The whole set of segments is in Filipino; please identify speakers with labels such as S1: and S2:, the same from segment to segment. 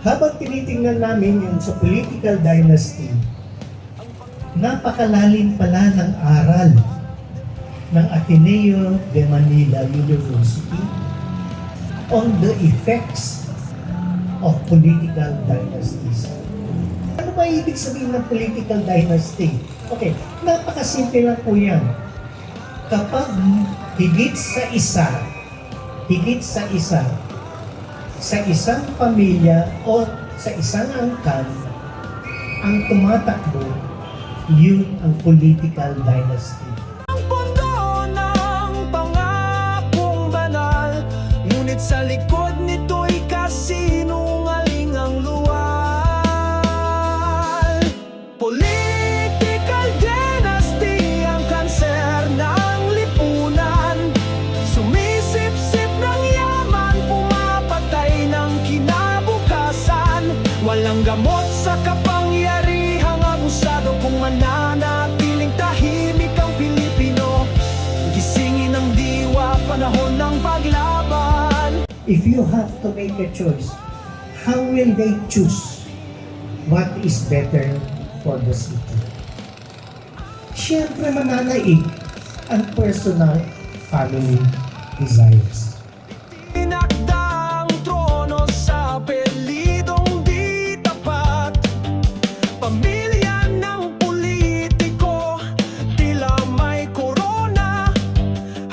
S1: Habang tinitingnan namin yung sa political dynasty, napakalalim pala ng aral ng Ateneo de Manila University on the effects of political dynasties. Ano ba ibig sabihin ng political dynasty? Okay, napakasimple lang po yan. Kapag higit sa isang pamilya o sa isang angkan, ang tumatakbo, yun ang political dynasty.
S2: Ang pundo ng pangakong banal, ngunit sa likod nito'y kasinungaling ang luwal. Political dynasty ang kanser ng lipunan, sumisip-sip ng yaman, pumapatay ng kinabukasan. Walang gamot sa kapangyarihang abusado kung mananatiling tahimik ang Pilipino. Gisingin ang diwa, panahon ng paglaban.
S1: If you have to make a choice, how will they choose what is better for the city? Siyempre mananaig ang personal family desires.
S2: Tinakda ang trono sa apelidong di tapat. Pamilya ng politiko, tila may korona,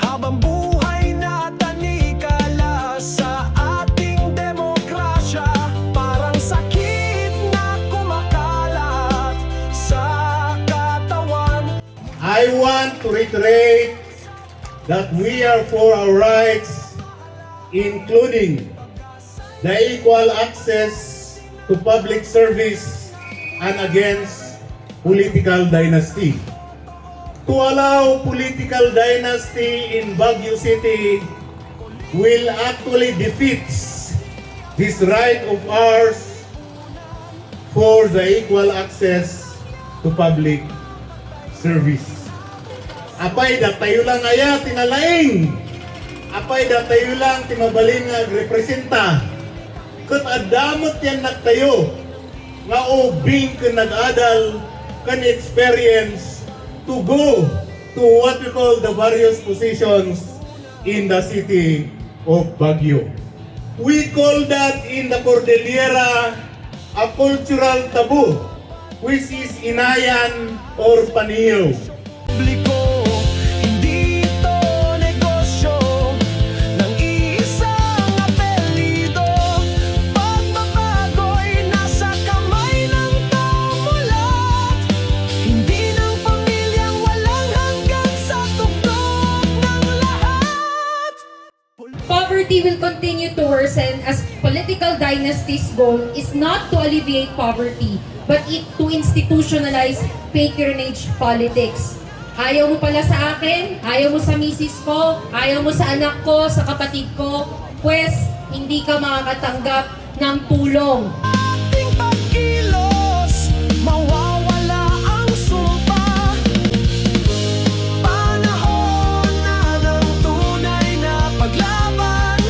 S2: habang buhay na tanikala sa ating demokrasya. Parang sakit na kumakalat sa katawan.
S3: I want to reiterate that we are for our rights, including the equal access to public service and against political dynasty. To allow political dynasty in Baguio City will actually defeats this right of ours for the equal access to public service. Apay da tayo lang aya tinalaing. Apay da tayo lang timabalin nga representa. Kat adamot yan nagtayo nga ubing ka nag-adal kan experience to go to what we call the various positions in the city of Baguio. We call that in the Cordillera a cultural taboo, which is inayan or paniyo.
S2: Publiko, hindi ito negosyo ng isang apelido. Pagbabago'y nasa kamay ng tamulat, hindi ng pamilyang walang hanggan sa tuktok ng lahat.
S4: Poverty will continue to worsen as political dynasty's goal is not to alleviate poverty, but to institutionalize patronage politics. Ayaw mo pala sa akin, ayaw mo sa misis ko, ayaw mo sa anak ko, sa kapatid ko, pues hindi ka makakatanggap ng tulong.
S2: Ating pagkilos, mawawala ang sumpa. Panahon na ng tunay na paglaban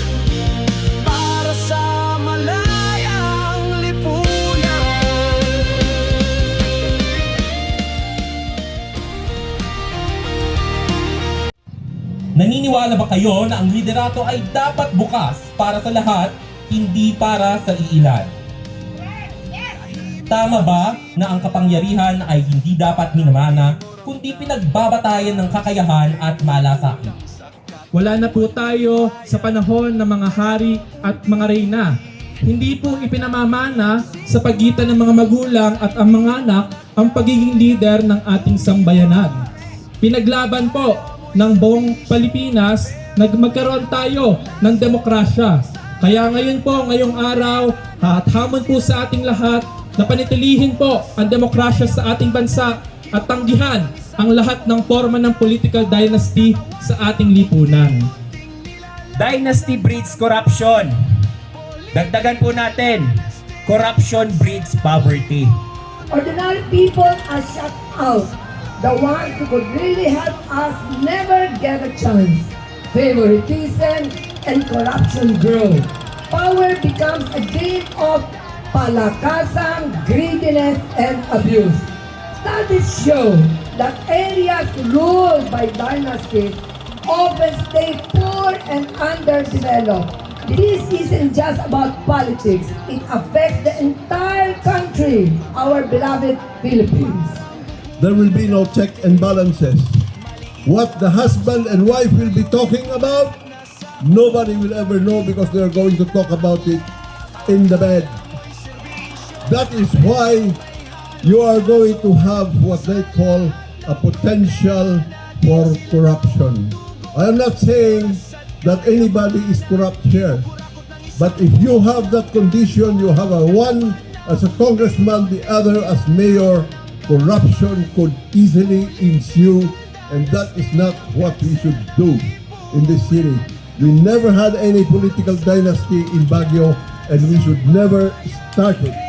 S2: para sa malayang lipunan.
S5: Naniniwala ba kayo na ang liderato ay dapat bukas para sa lahat, hindi para sa iilan? Tama ba na ang kapangyarihan ay hindi dapat minamana, kundi pinagbabatayan ng kakayahan at malasakit?
S6: Wala na po tayo sa panahon ng mga hari at mga reyna. Hindi po ipinamamana sa pagitan ng mga magulang at ang mga anak ang pagiging leader ng ating sambayanan. Pinaglaban po ng buong Pilipinas na magkaroon tayo ng demokrasya. Kaya ngayon po, ngayong araw, at hamon po sa ating lahat na panitilihin po ang demokrasya sa ating bansa at tanggihan ang lahat ng forma ng political dynasty sa ating lipunan.
S7: Dynasty breeds corruption. Dagdagan po natin, corruption breeds poverty.
S8: Ordinary people are shut out. The ones who could really help us never get a chance. Favoritism and corruption grow. Power becomes a game of palakasan, greediness, and abuse. Studies show that areas ruled by dynasties often stay poor and underdeveloped. This isn't just about politics. It affects the entire country, our beloved Philippines.
S9: There will be no check and balances. What the husband and wife will be talking about, nobody will ever know because they are going to talk about it in the bed. That is why you are going to have what they call a potential for corruption. I am not saying that anybody is corrupt here, but if you have that condition, you have one as a congressman, the other as mayor, corruption could easily ensue, and that is not what we should do in this city. We never had any political dynasty in Baguio, and we should never start it.